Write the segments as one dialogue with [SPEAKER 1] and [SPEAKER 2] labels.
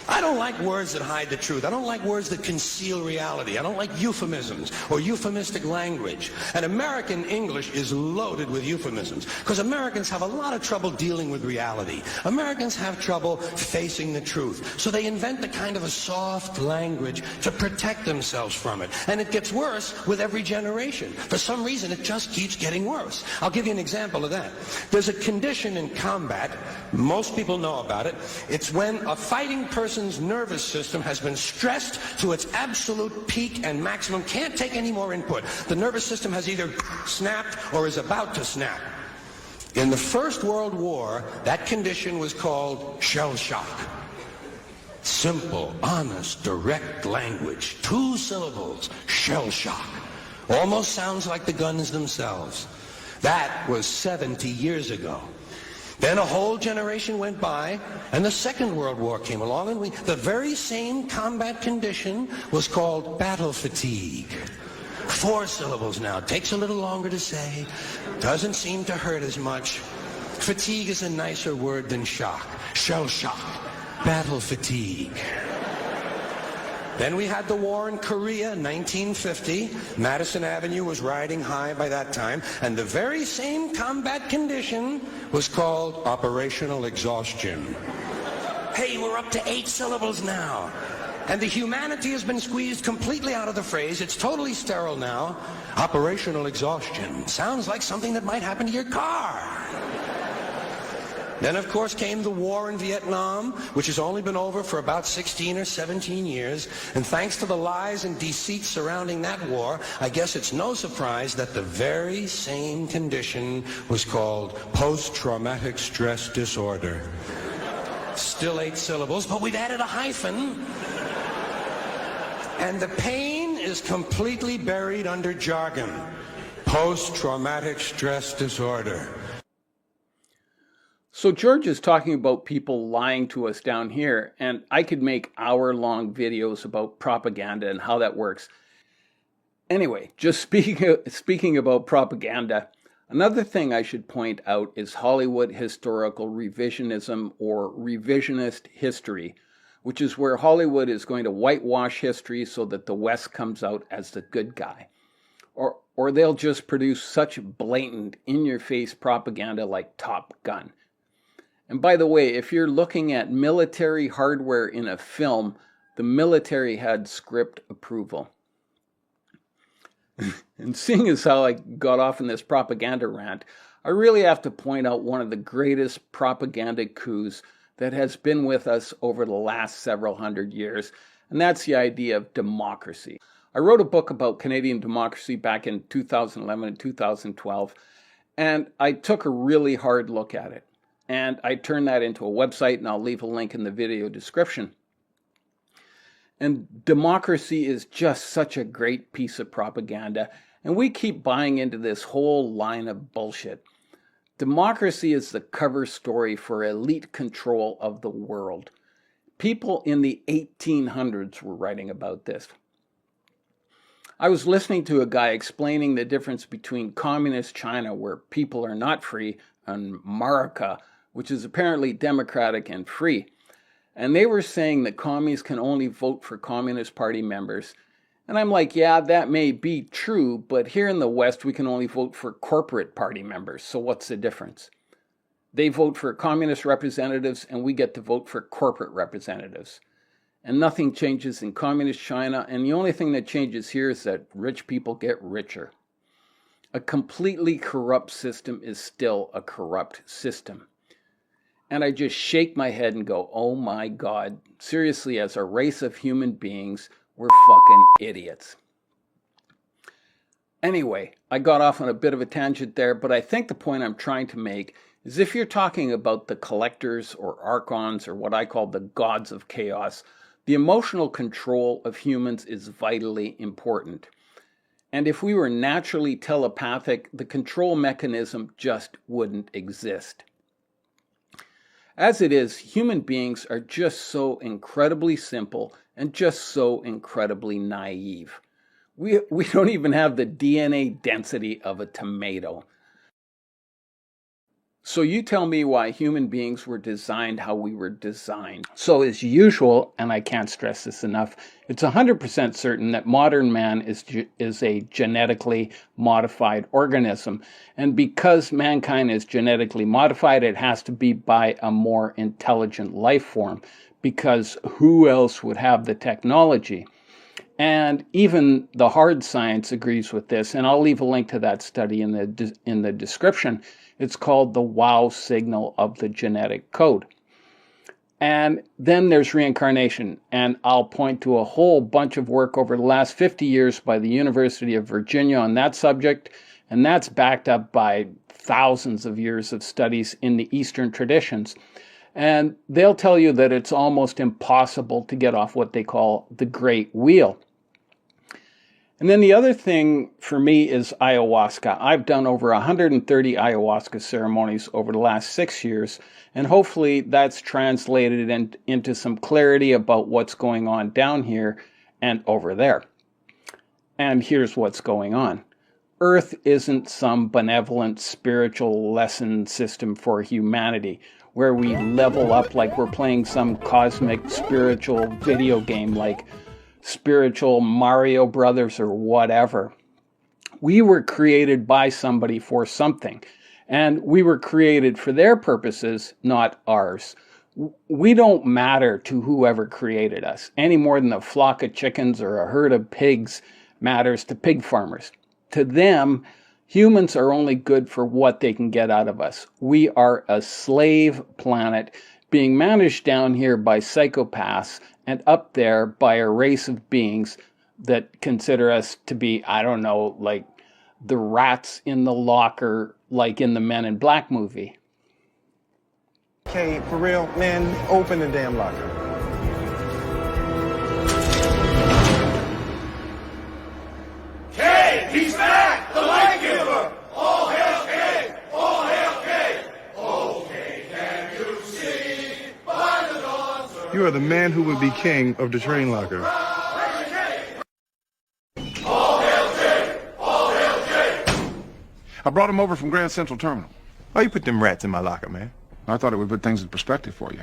[SPEAKER 1] I don't like words that hide the truth. I don't like words that conceal reality. I don't like euphemisms or euphemistic language. And American English is loaded with euphemisms because Americans have a lot of trouble dealing with reality. Americans have trouble facing the truth. So they invent a kind of a soft language to protect themselves from it. And it gets worse with every generation. For some reason, it just keeps getting worse. I'll give you an example of that. There's a condition in combat, most people know about it. It's when a fighting person's nervous system has been stressed to its absolute peak and maximum, can't take any more input. The nervous system has either snapped or is about to snap. In the First World War, that condition was called shell shock. Simple, honest, direct language. 2 syllables, shell shock. Almost sounds like the guns themselves. That was 70 years ago. Then a whole generation went by, and the Second World War came along, and the very same combat condition was called battle fatigue. 4 syllables now. Takes a little longer to say. Doesn't seem to hurt as much. Fatigue is a nicer word than shock. Shell shock. Battle fatigue. Then we had the war in Korea, 1950. Madison Avenue was riding high by that time, and the very same combat condition was called operational exhaustion. Hey, we're up to 8 syllables now. And the humanity has been squeezed completely out of the phrase. It's totally sterile now. Operational exhaustion. Sounds like something that might happen to your car. Then, of course, came the war in Vietnam, which has only been over for about 16 or 17 years. And thanks to the lies and deceit surrounding that war, I guess it's no surprise that the very same condition was called post-traumatic stress disorder. Still 8 syllables, but we've added a hyphen. And the pain is completely buried under jargon. Post-traumatic stress disorder.
[SPEAKER 2] So George is talking about people lying to us down here, and I could make hour-long videos about propaganda and how that works. Anyway, just speaking about propaganda, another thing I should point out is Hollywood historical revisionism or revisionist history, which is where Hollywood is going to whitewash history so that the West comes out as the good guy. Or they'll just produce such blatant, in-your-face propaganda like Top Gun. And by the way, if you're looking at military hardware in a film, the military had script approval. And seeing as how I got off in this propaganda rant, I really have to point out one of the greatest propaganda coups that has been with us over the last several hundred years, and that's the idea of democracy. I wrote a book about Canadian democracy back in 2011 and 2012, and I took a really hard look at it. And I turned that into a website, and I'll leave a link in the video description. And democracy is just such a great piece of propaganda, and we keep buying into this whole line of bullshit. Democracy is the cover story for elite control of the world. People in the 1800s were writing about this. I was listening to a guy explaining the difference between communist China, where people are not free, and America, which is apparently democratic and free. And they were saying that commies can only vote for Communist Party members. And I'm like, yeah, that may be true, but here in the West, we can only vote for corporate party members. So what's the difference? They vote for communist representatives, and we get to vote for corporate representatives. And nothing changes in communist China, and the only thing that changes here is that rich people get richer. A completely corrupt system is still a corrupt system. And I just shake my head and go, oh my God, seriously, as a race of human beings, we're fucking idiots. Anyway, I got off on a bit of a tangent there, but I think the point I'm trying to make is if you're talking about the collectors or archons or what I call the gods of chaos, the emotional control of humans is vitally important. And if we were naturally telepathic, the control mechanism just wouldn't exist. As it is, human beings are just so incredibly simple and just so incredibly naive. We don't even have the DNA density of a tomato. So you tell me why human beings were designed how we were designed. So as usual, and I can't stress this enough, it's 100% certain that modern man is a genetically modified organism. And because mankind is genetically modified, it has to be by a more intelligent life form, because who else would have the technology? And even the hard science agrees with this, and I'll leave a link to that study in the description. It's called the wow signal of the genetic code. And then there's reincarnation, and I'll point to a whole bunch of work over the last 50 years by the University of Virginia on that subject, and that's backed up by thousands of years of studies in the Eastern traditions. And they'll tell you that it's almost impossible to get off what they call the great wheel. And then the other thing for me is ayahuasca. I've done over 130 ayahuasca ceremonies over the last 6 years, and hopefully that's translated into some clarity about what's going on down here and over there. And here's what's going on. Earth isn't some benevolent spiritual lesson system for humanity where we level up like we're playing some cosmic spiritual video game like spiritual Mario Brothers or whatever. We were created by somebody for something, and we were created for their purposes, not ours. We don't matter to whoever created us any more than a flock of chickens or a herd of pigs matters to pig farmers. To them, humans are only good for what they can get out of us. We are a slave planet being managed down here by psychopaths and up there by a race of beings that consider us to be, I don't know, like the rats in the locker, like in the Men in Black movie.
[SPEAKER 3] Okay, for real, man, open the damn locker.
[SPEAKER 4] K, he's back! The light giver! All hail K! All hail K! Oh, K, can you see by the dawn's early
[SPEAKER 3] You are the man who would be king of the train locker.
[SPEAKER 4] All hail K! All hail K!
[SPEAKER 5] I brought him over from Grand Central Terminal.
[SPEAKER 3] Why you put them rats in my locker, man?
[SPEAKER 5] I thought it would put things in perspective for you.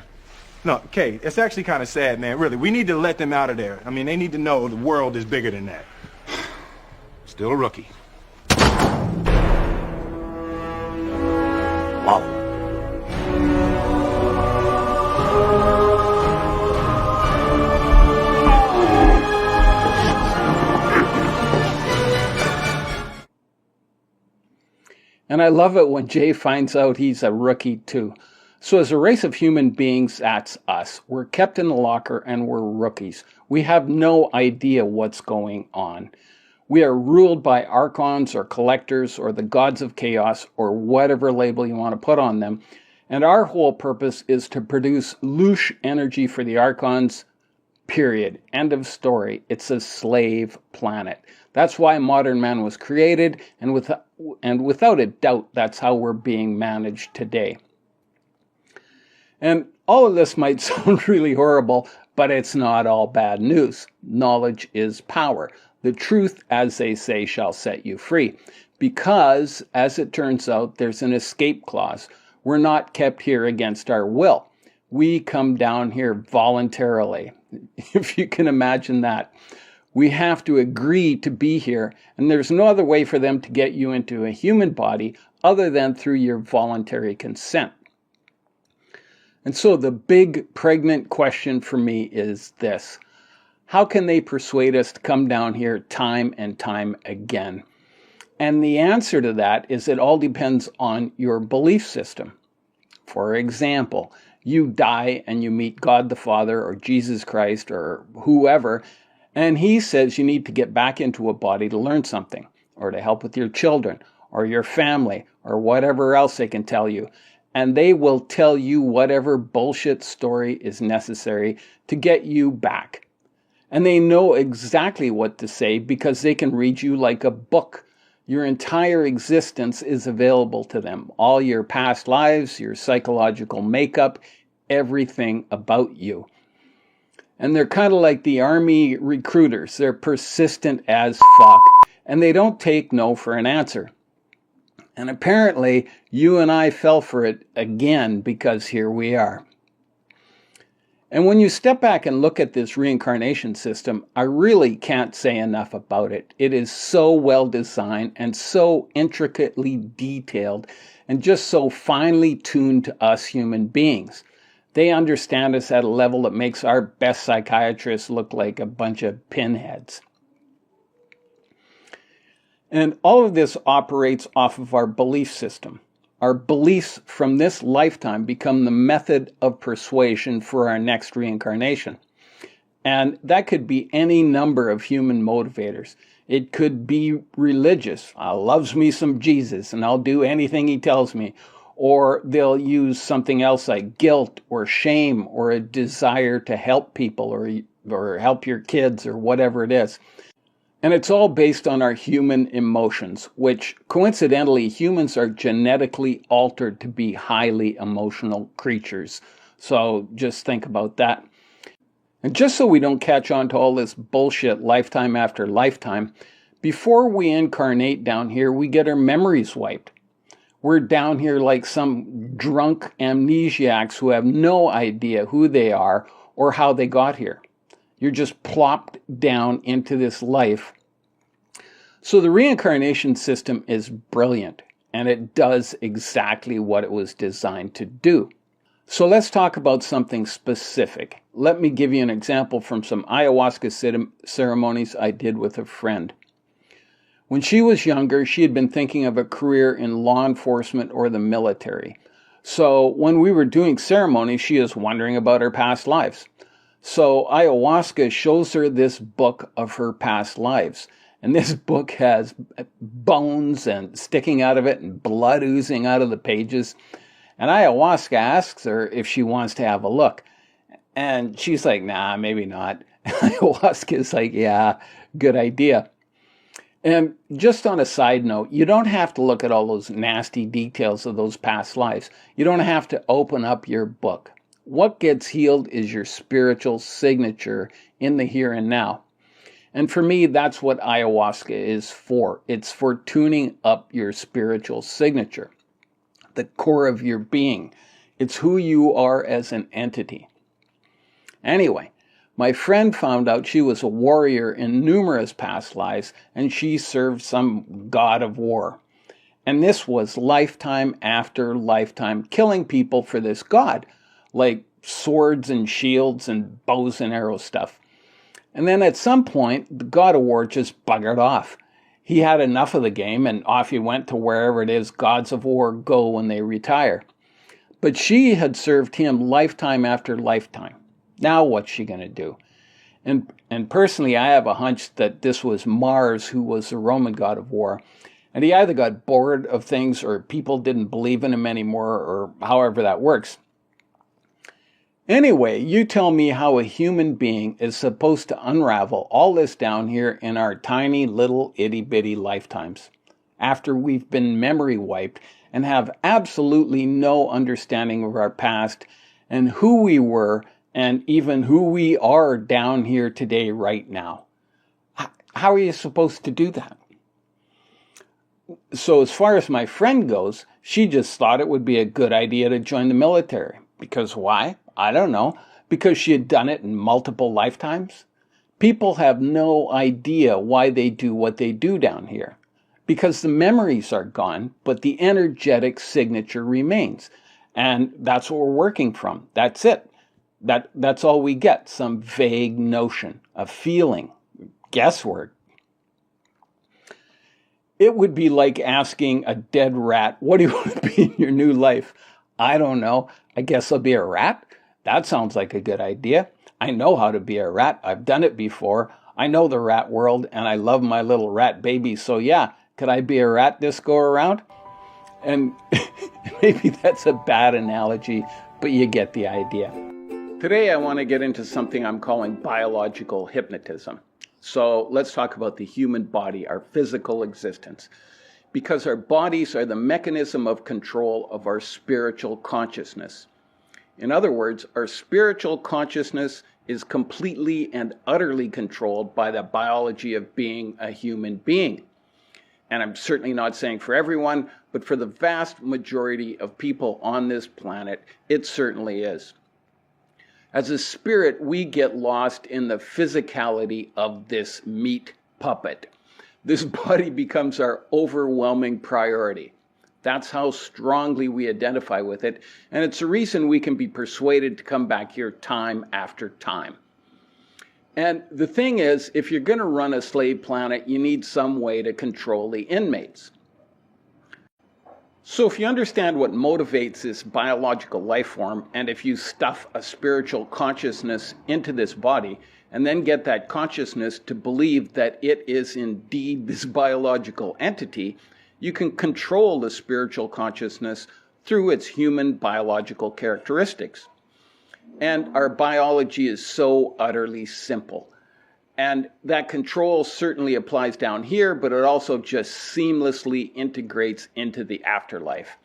[SPEAKER 3] No, Kay, it's actually kind of sad, man. Really, we need to let them out of there. I mean, they need to know the world is bigger than that.
[SPEAKER 5] Still a rookie.
[SPEAKER 3] Wow.
[SPEAKER 2] And I love it when Jay finds out he's a rookie too. So as a race of human beings, that's us. We're kept in the locker and we're rookies. We have no idea what's going on. We are ruled by archons or collectors or the gods of chaos or whatever label you want to put on them. And our whole purpose is to produce louche energy for the archons, period. End of story. It's a slave planet. That's why modern man was created, and without a doubt, that's how we're being managed today. And all of this might sound really horrible, but it's not all bad news. Knowledge is power. The truth, as they say, shall set you free. Because, as it turns out, there's an escape clause. We're not kept here against our will. We come down here voluntarily, if you can imagine that. We have to agree to be here, and there's no other way for them to get you into a human body other than through your voluntary consent. And so the big pregnant question for me is this. How can they persuade us to come down here time and time again? And the answer to that is it all depends on your belief system. For example, you die and you meet God the Father or Jesus Christ or whoever, and he says you need to get back into a body to learn something, or to help with your children, or your family, or whatever else they can tell you. And they will tell you whatever bullshit story is necessary to get you back. And they know exactly what to say because they can read you like a book. Your entire existence is available to them. All your past lives, your psychological makeup, everything about you. And they're kind of like the army recruiters. They're persistent as fuck. And they don't take no for an answer. And apparently, you and I fell for it again because here we are. And when you step back and look at this reincarnation system, I really can't say enough about it. It is so well designed and so intricately detailed and just so finely tuned to us human beings. They understand us at a level that makes our best psychiatrists look like a bunch of pinheads. And all of this operates off of our belief system. Our beliefs from this lifetime become the method of persuasion for our next reincarnation. And that could be any number of human motivators. It could be religious. I loves me some Jesus and I'll do anything he tells me. Or they'll use something else like guilt or shame or a desire to help people or help your kids or whatever it is. And it's all based on our human emotions, which coincidentally, humans are genetically altered to be highly emotional creatures. So just think about that. And just so we don't catch on to all this bullshit lifetime after lifetime, before we incarnate down here, we get our memories wiped. We're down here like some drunk amnesiacs who have no idea who they are or how they got here. You're just plopped down into this life. So the reincarnation system is brilliant, and it does exactly what it was designed to do. So let's talk about something specific. Let me give you an example from some ayahuasca ceremonies I did with a friend. When she was younger, she had been thinking of a career in law enforcement or the military. So when we were doing ceremonies, she is wondering about her past lives. So ayahuasca shows her this book of her past lives. And this book has bones and sticking out of it and blood oozing out of the pages. And ayahuasca asks her if she wants to have a look. And she's like, nah, maybe not. Ayahuasca is like, yeah, good idea. And just on a side note, you don't have to look at all those nasty details of those past lives. You don't have to open up your book. What gets healed is your spiritual signature in the here and now. And for me, that's what ayahuasca is for. It's for tuning up your spiritual signature, the core of your being. It's who you are as an entity. Anyway, my friend found out she was a warrior in numerous past lives, and she served some god of war. And this was lifetime after lifetime killing people for this god, like swords and shields and bows and arrow stuff. And then at some point, the God of War just buggered off. He had enough of the game, and off he went to wherever it is gods of war go when they retire. But she had served him lifetime after lifetime. Now what's she going to do? And personally, I have a hunch that this was Mars, who was the Roman god of war. And he either got bored of things or people didn't believe in him anymore, or however that works. Anyway, you tell me how a human being is supposed to unravel all this down here in our tiny little itty-bitty lifetimes, after we've been memory wiped and have absolutely no understanding of our past and who we were and even who we are down here today right now. How are you supposed to do that? So as far as my friend goes, she just thought it would be a good idea to join the military. Because why? I don't know. Because she had done it in multiple lifetimes? People have no idea why they do what they do down here. Because the memories are gone, but the energetic signature remains. And that's what we're working from. That's it. That's all we get. Some vague notion, a feeling, guesswork. It would be like asking a dead rat, what do you want to be in your new life? I don't know. I guess I'll be a rat. That sounds like a good idea. I know how to be a rat. I've done it before. I know the rat world, and I love my little rat baby. So yeah, could I be a rat this go around? And maybe that's a bad analogy, but you get the idea. Today I want to get into something I'm calling biological hypnotism. So let's talk about the human body, our physical existence. Because our bodies are the mechanism of control of our spiritual consciousness. In other words, our spiritual consciousness is completely and utterly controlled by the biology of being a human being. And I'm certainly not saying for everyone, but for the vast majority of people on this planet, it certainly is. As a spirit, we get lost in the physicality of this meat puppet. This body becomes our overwhelming priority. That's how strongly we identify with it, and it's a reason we can be persuaded to come back here time after time. And the thing is, if you're going to run a slave planet, you need some way to control the inmates. So if you understand what motivates this biological life form, and if you stuff a spiritual consciousness into this body, and then get that consciousness to believe that it is indeed this biological entity, you can control the spiritual consciousness through its human biological characteristics. And our biology is so utterly simple. And that control certainly applies down here, but it also just seamlessly integrates into the afterlife.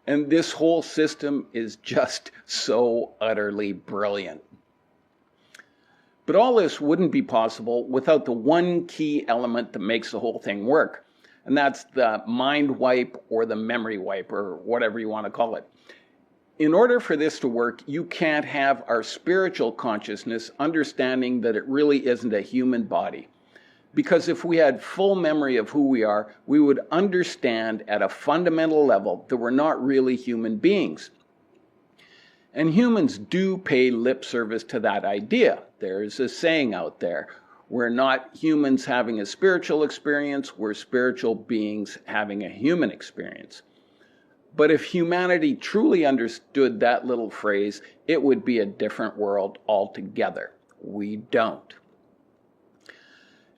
[SPEAKER 2] And this whole system is just so utterly brilliant. But all this wouldn't be possible without the one key element that makes the whole thing work. And that's the mind wipe or the memory wipe or whatever you want to call it. In order for this to work, you can't have our spiritual consciousness understanding that it really isn't a human body. Because if we had full memory of who we are, we would understand at a fundamental level that we're not really human beings. And humans do pay lip service to that idea. There's a saying out there, we're not humans having a spiritual experience, we're spiritual beings having a human experience. But if humanity truly understood that little phrase, it would be a different world altogether. We don't.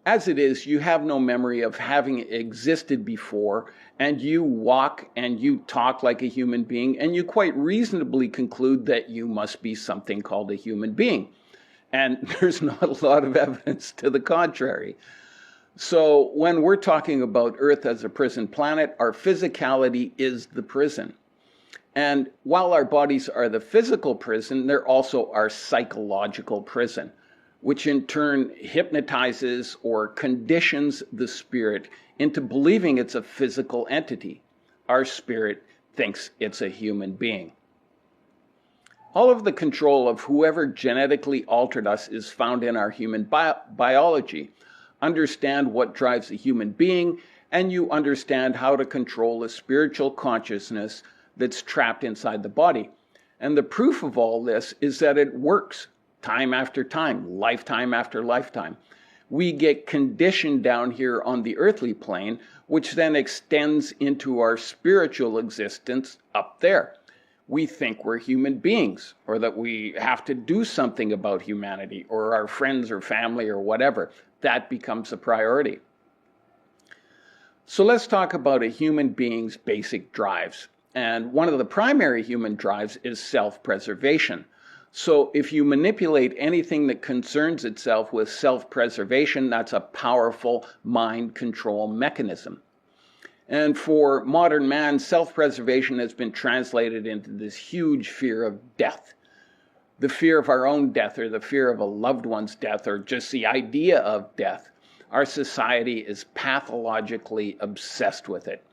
[SPEAKER 2] As it is, you have no memory of having existed before, and you walk and you talk like a human being, and you quite reasonably conclude that you must be something called a human being. And there's not a lot of evidence to the contrary. So when we're talking about Earth as a prison planet, our physicality is the prison. And while our bodies are the physical prison, they're also our psychological prison, which in turn hypnotizes or conditions the spirit into believing it's a physical entity. Our spirit thinks it's a human being. All of the control of whoever genetically altered us is found in our human biology. Understand what drives a human being, and you understand how to control a spiritual consciousness that's trapped inside the body. And the proof of all this is that it works time after time, lifetime after lifetime. We get conditioned down here on the earthly plane, which then extends into our spiritual existence up there. We think we're human beings, or that we have to do something about humanity, or our friends or family or whatever. That becomes a priority. So let's talk about a human being's basic drives. And one of the primary human drives is self-preservation. So if you manipulate anything that concerns itself with self-preservation, that's a powerful mind control mechanism. And for modern man, self-preservation has been translated into this huge fear of death. The fear of our own death, or the fear of a loved one's death, or just the idea of death. Our society is pathologically obsessed with it.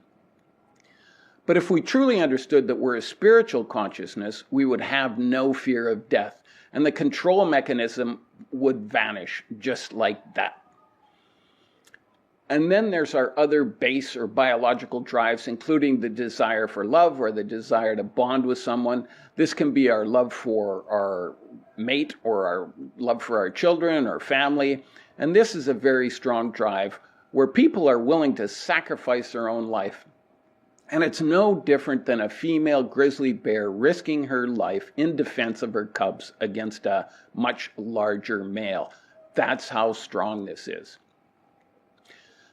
[SPEAKER 2] But if we truly understood that we're a spiritual consciousness, we would have no fear of death, and the control mechanism would vanish just like that. And then there's our other base or biological drives, including the desire for love or the desire to bond with someone. This can be our love for our mate or our love for our children or family. And this is a very strong drive where people are willing to sacrifice their own life. And it's no different than a female grizzly bear risking her life in defense of her cubs against a much larger male. That's how strong this is.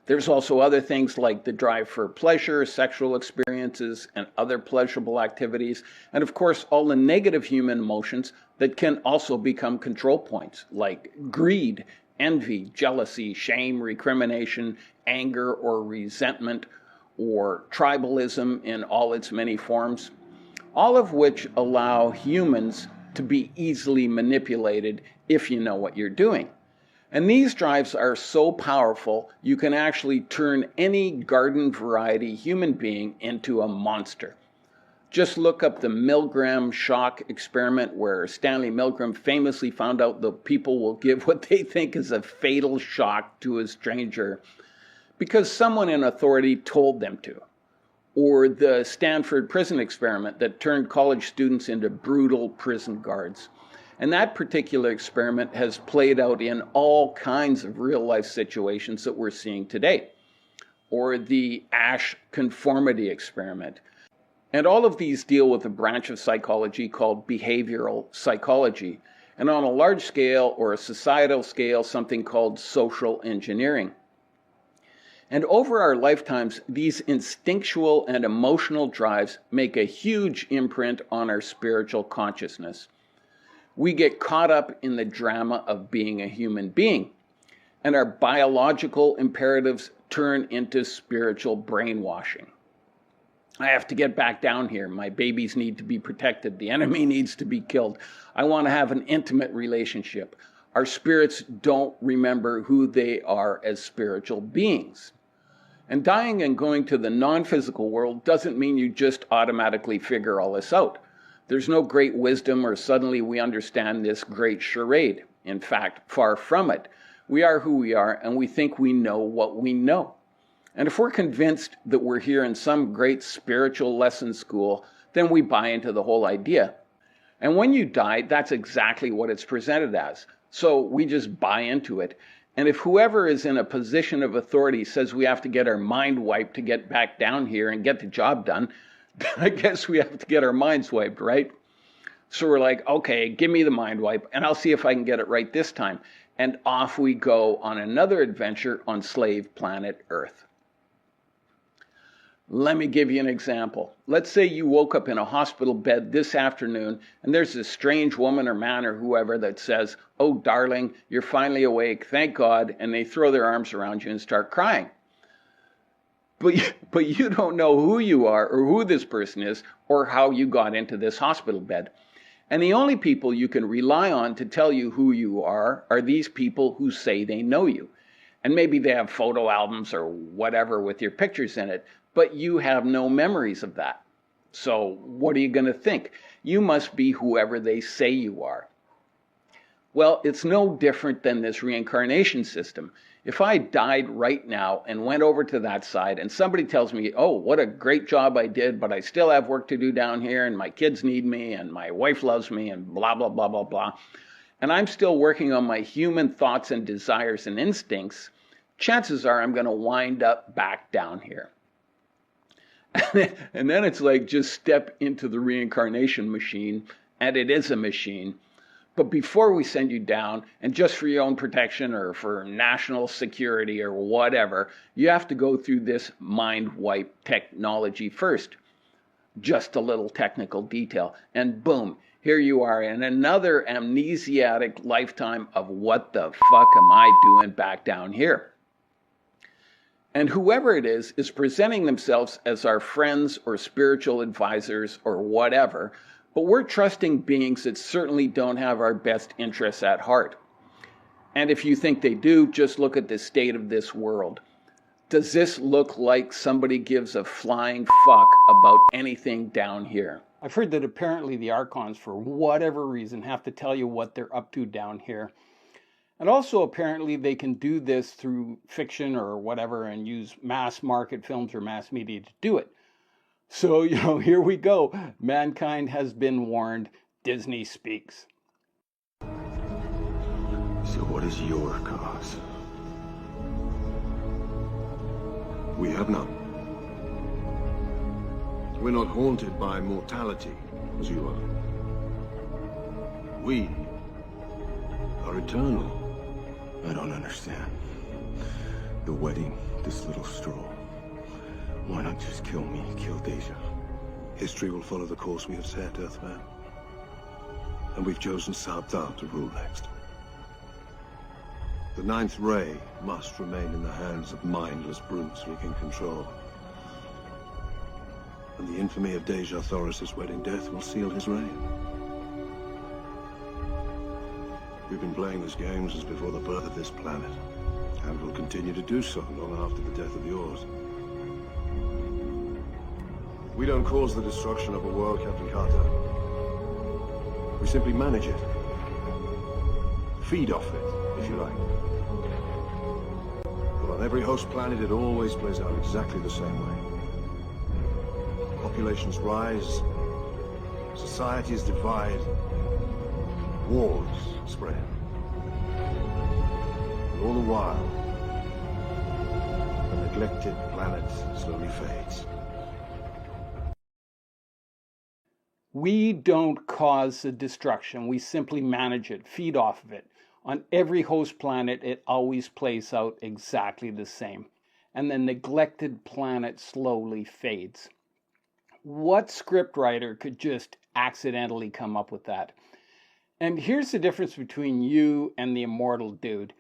[SPEAKER 2] There's also other things like the drive for pleasure, sexual experiences, and other pleasurable activities. And of course, all the negative human emotions that can also become control points, like greed, envy, jealousy, shame, recrimination, anger or resentment, or tribalism in all its many forms, all of which allow humans to be easily manipulated if you know what you're doing. And these drives are so powerful, you can actually turn any garden variety human being into a monster. Just look up the Milgram shock experiment, where Stanley Milgram famously found out that people will give what they think is a fatal shock to a stranger because someone in authority told them to. Or the Stanford prison experiment that turned college students into brutal prison guards. And that particular experiment has played out in all kinds of real-life situations that we're seeing today. Or the Asch conformity experiment. And all of these deal with a branch of psychology called behavioral psychology, and on a large scale or a societal scale, something called social engineering. And over our lifetimes, these instinctual and emotional drives make a huge imprint on our spiritual consciousness. We get caught up in the drama of being a human being, and our biological imperatives turn into spiritual brainwashing. I have to get back down here. My babies need to be protected. The enemy needs to be killed. I want to have an intimate relationship. Our spirits don't remember who they are as spiritual beings. And dying and going to the non-physical world doesn't mean you just automatically figure all this out. There's no great wisdom or suddenly we understand this great charade. In fact, far from it. We are who we are, and we think we know what we know. And if we're convinced that we're here in some great spiritual lesson school, then we buy into the whole idea. And when you die, that's exactly what it's presented as. So we just buy into it. And if whoever is in a position of authority says we have to get our mind wiped to get back down here and get the job done, I guess we have to get our minds wiped, right? So we're like, okay, give me the mind wipe, and I'll see if I can get it right this time. And off we go on another adventure on slave planet Earth. Let me give you an example. Let's say you woke up in a hospital bed this afternoon and there's this strange woman or man or whoever that says, "Oh, darling, you're finally awake, thank God," and they throw their arms around you and start crying. But you don't know who you are or who this person is or how you got into this hospital bed. And the only people you can rely on to tell you who you are these people who say they know you. And maybe they have photo albums or whatever with your pictures in it, but you have no memories of that. So what are you going to think? You must be whoever they say you are. Well, it's no different than this reincarnation system. If I died right now and went over to that side and somebody tells me, "Oh, what a great job I did, but I still have work to do down here and my kids need me and my wife loves me and blah, blah, blah, blah, blah," and I'm still working on my human thoughts and desires and instincts, chances are I'm going to wind up back down here. And then it's like, just step into the reincarnation machine, and it is a machine. But before we send you down, and just for your own protection or for national security or whatever, you have to go through this mind wipe technology first. Just a little technical detail. And boom, here you are in another amnesiac lifetime of what the fuck am I doing back down here? And whoever it is presenting themselves as our friends or spiritual advisors or whatever, but we're trusting beings that certainly don't have our best interests at heart. And if you think they do, just look at the state of this world. Does this look like somebody gives a flying fuck about anything down here? I've heard that apparently the Archons, for whatever reason, have to tell you what they're up to down here. And also apparently they can do this through fiction or whatever and use mass market films or mass media to do it. So, here we go. Mankind has been warned. Disney speaks.
[SPEAKER 6] So what is your cause? We have none. We're not haunted by mortality, as you are. We are eternal. I don't understand. The wedding, this little straw. Why not just kill me, kill Deja? History will follow the course we have set, Earthman. And we've chosen Sabta to rule next. The ninth ray must remain in the hands of mindless brutes we can control. And the infamy of Deja Thoris' wedding death will seal his reign. We've been playing this game since before the birth of this planet, and will continue to do so long after the death of yours. We don't cause the destruction of a world, Captain Carter. We simply manage it. Feed off it, if you like. But on every host planet, it always plays out exactly the same way. Populations rise, societies divide, wars spread. And all the while, the neglected planet slowly fades.
[SPEAKER 2] We don't cause the destruction. We simply manage it, feed off of it. On every host planet, it always plays out exactly the same. And the neglected planet slowly fades. What scriptwriter could just accidentally come up with that? And here's the difference between you and the immortal dude.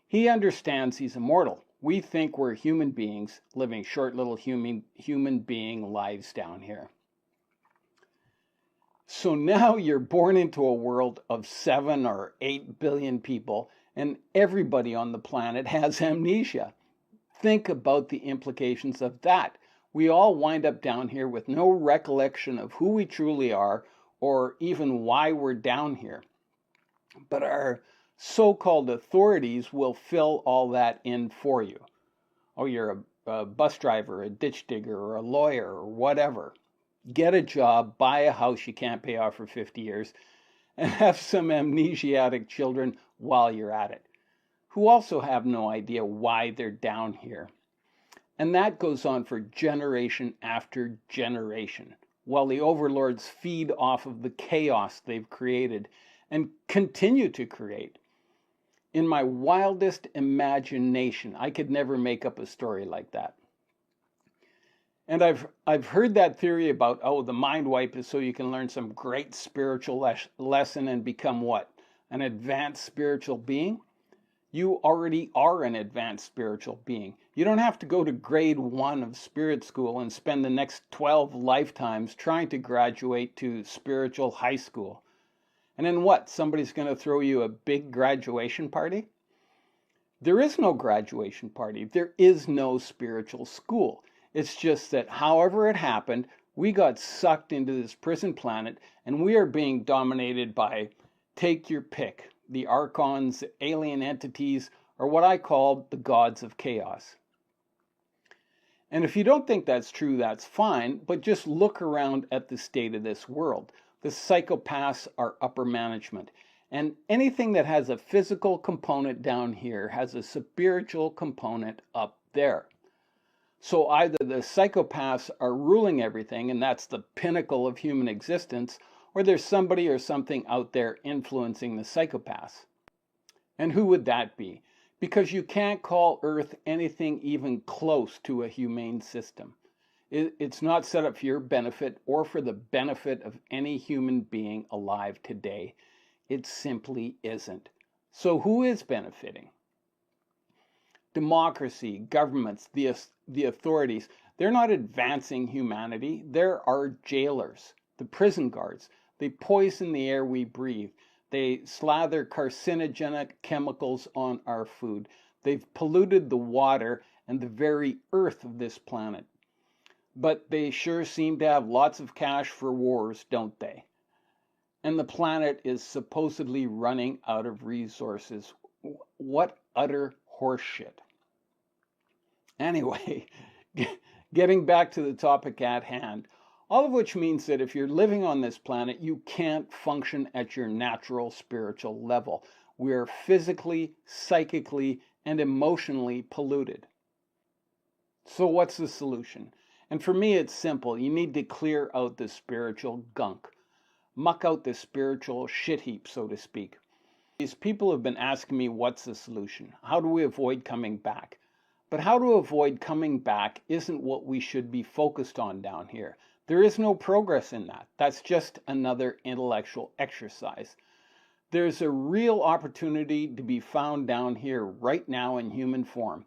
[SPEAKER 2] He understands he's immortal. We think we're human beings living short little human being lives down here. So now you're born into a world of 7 or 8 billion people, and everybody on the planet has amnesia. Think about the implications of that. We all wind up down here with no recollection of who we truly are, or even why we're down here. But our so-called authorities will fill all that in for you. Oh, you're a bus driver, a ditch digger, or a lawyer, or whatever. Get a job, buy a house you can't pay off for 50 years, and have some amnesiac children while you're at it, who also have no idea why they're down here. And that goes on for generation after generation, while the overlords feed off of the chaos they've created and continue to create. In my wildest imagination, I could never make up a story like that. And I've heard that theory about, oh, the mind wipe is so you can learn some great spiritual lesson and become what? An advanced spiritual being? You already are an advanced spiritual being. You don't have to go to grade 1 of spirit school and spend the next 12 lifetimes trying to graduate to spiritual high school. And then what? Somebody's going to throw you a big graduation party? There is no graduation party. There is no spiritual school. It's just that however it happened, we got sucked into this prison planet, and we are being dominated by, take your pick, the archons, alien entities, or what I call the gods of chaos. And if you don't think that's true, that's fine, but just look around at the state of this world. The psychopaths are upper management, and anything that has a physical component down here has a spiritual component up there. So either the psychopaths are ruling everything, and that's the pinnacle of human existence, or there's somebody or something out there influencing the psychopaths. And who would that be? Because you can't call Earth anything even close to a humane system. It's not set up for your benefit or for the benefit of any human being alive today. It simply isn't. So who is benefiting? Democracy, governments, the authorities, they're not advancing humanity. They're our jailers, the prison guards. They poison the air we breathe. They slather carcinogenic chemicals on our food. They've polluted the water and the very earth of this planet. But they sure seem to have lots of cash for wars, don't they? And the planet is supposedly running out of resources. What utter horseshit. Anyway, getting back to the topic at hand, all of which means that if you're living on this planet, you can't function at your natural spiritual level. We're physically, psychically, and emotionally polluted. So what's the solution? And for me, it's simple. You need to clear out the spiritual gunk. Muck out the spiritual shit heap, so to speak. These people have been asking me, what's the solution? How do we avoid coming back? But how to avoid coming back isn't what we should be focused on down here. There is no progress in that. That's just another intellectual exercise. There's a real opportunity to be found down here right now in human form.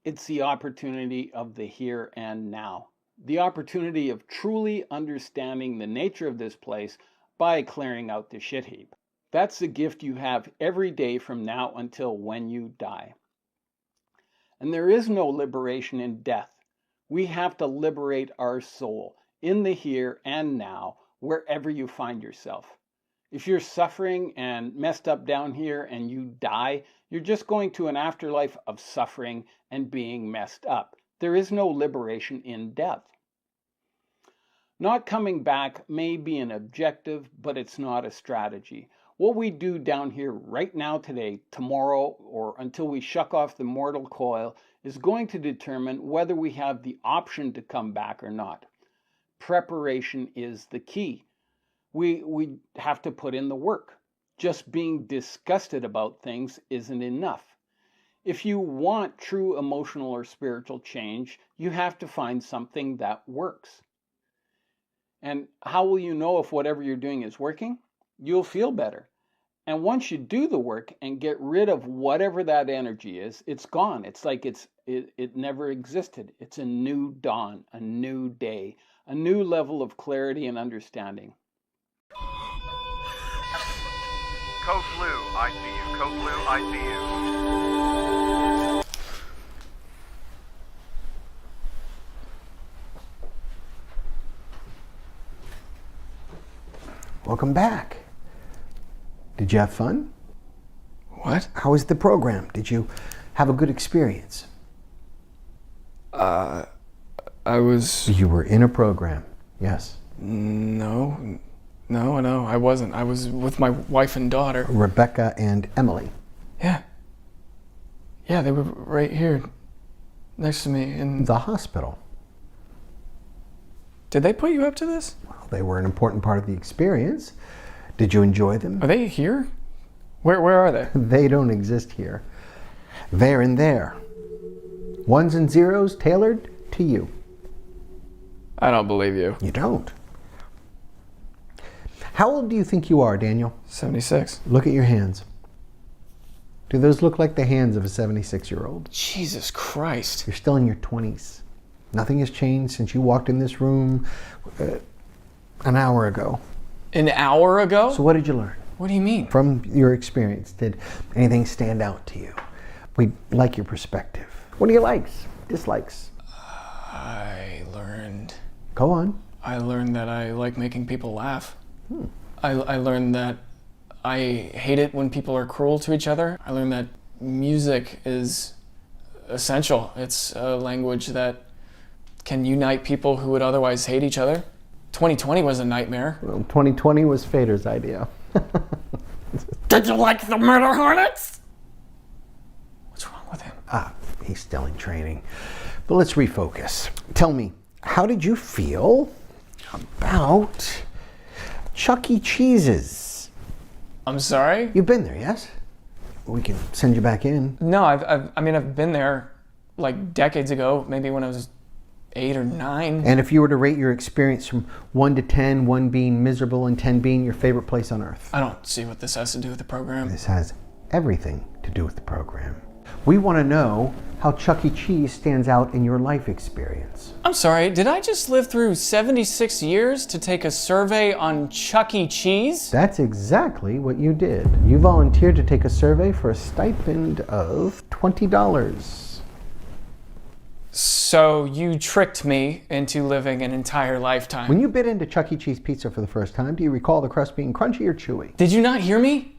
[SPEAKER 2] It's the opportunity of the here and now. The opportunity of truly understanding the nature of this place by clearing out the shit heap. That's the gift you have every day from now until when you die. And there is no liberation in death. We have to liberate our soul in the here and now, wherever you find yourself. If you're suffering and messed up down here and you die, you're just going to an afterlife of suffering and being messed up. There is no liberation in death. Not coming back may be an objective, but it's not a strategy. What we do down here right now today, tomorrow, or until we shuck off the mortal coil is going to determine whether we have the option to come back or not. Preparation is the key. We have to put in the work. Just being disgusted about things isn't enough. If you want true emotional or spiritual change, you have to find something that works. And how will you know if whatever you're doing is working? You'll feel better. And once you do the work and get rid of whatever that energy is, it's gone. It's like it never existed. It's a new dawn, a new day, a new level of clarity and understanding.
[SPEAKER 7] Code Blue, ICU. Code Blue, ICU.
[SPEAKER 8] Welcome back. Did you have fun?
[SPEAKER 3] What?
[SPEAKER 8] How was the program? Did you have a good experience?
[SPEAKER 3] I was...
[SPEAKER 8] You were in a program, yes.
[SPEAKER 3] No, I wasn't. I was with my wife and daughter.
[SPEAKER 8] Rebecca and Emily.
[SPEAKER 3] Yeah. Yeah, they were right here next to me in...
[SPEAKER 8] The hospital.
[SPEAKER 3] Did they put you up to this?
[SPEAKER 8] Well, they were an important part of the experience. Did you enjoy them?
[SPEAKER 3] Are they here? Where are they?
[SPEAKER 8] They don't exist here. They're in there. Ones and zeros tailored to you.
[SPEAKER 3] I don't believe you.
[SPEAKER 8] You don't. How old do you think you are, Daniel?
[SPEAKER 3] 76.
[SPEAKER 8] Look at your hands. Do those look like the hands of a 76-year-old?
[SPEAKER 3] Jesus Christ.
[SPEAKER 8] You're still in your 20s. Nothing has changed since you walked in this room an hour ago.
[SPEAKER 3] An hour ago?
[SPEAKER 8] So what did you learn?
[SPEAKER 3] What do you mean?
[SPEAKER 8] From your experience, did anything stand out to you? We'd like your perspective. What are your likes, dislikes?
[SPEAKER 3] I learned...
[SPEAKER 8] Go on.
[SPEAKER 3] I learned that I like making people laugh. I learned that I hate it when people are cruel to each other. I learned that music is essential. It's a language that can unite people who would otherwise hate each other. 2020 was a nightmare.
[SPEAKER 8] Well, 2020 was Fader's idea.
[SPEAKER 3] Did you like the Murder Hornets? What's wrong with him?
[SPEAKER 8] He's still in training. But let's refocus. Tell me, how did you feel about Chuck E. Cheese's?
[SPEAKER 3] I'm sorry?
[SPEAKER 8] You've been there, yes? We can send you back in.
[SPEAKER 3] No, I've been there like decades ago, maybe when I was 8 or 9.
[SPEAKER 8] And if you were to rate your experience from 1 to 10, 1 being miserable and 10 being your favorite place on earth.
[SPEAKER 3] I don't see what this has to do with the program.
[SPEAKER 8] This has everything to do with the program. We want to know how Chuck E. Cheese stands out in your life experience.
[SPEAKER 3] I'm sorry, did I just live through 76 years to take a survey on Chuck E. Cheese?
[SPEAKER 8] That's exactly what you did. You volunteered to take a survey for a stipend of $20.
[SPEAKER 3] So you tricked me into living an entire lifetime.
[SPEAKER 8] When you bit into Chuck E. Cheese pizza for the first time, do you recall the crust being crunchy or chewy?
[SPEAKER 3] Did you not hear me?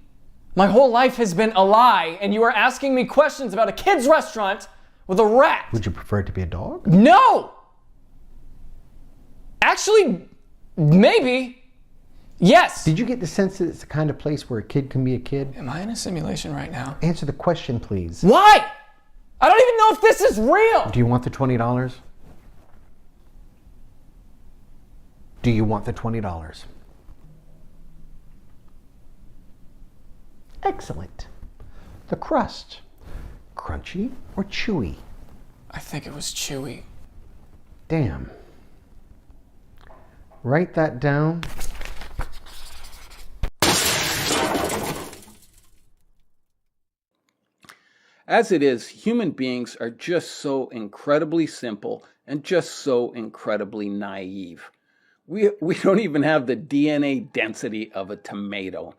[SPEAKER 3] My whole life has been a lie, and you are asking me questions about a kid's restaurant with a rat.
[SPEAKER 8] Would you prefer it to be a dog?
[SPEAKER 3] No! Actually, maybe. Yes.
[SPEAKER 8] Did you get the sense that it's the kind of place where a kid can be a kid?
[SPEAKER 3] Am I in a simulation right now?
[SPEAKER 8] Answer the question, please.
[SPEAKER 3] Why? I don't even know if this is real.
[SPEAKER 8] Do you want the $20? Do you want the $20? Excellent. The crust, crunchy or chewy?
[SPEAKER 3] I think it was chewy.
[SPEAKER 8] Damn. Write that down.
[SPEAKER 2] As it is, human beings are just so incredibly simple and just so incredibly naive. We don't even have the DNA density of a tomato.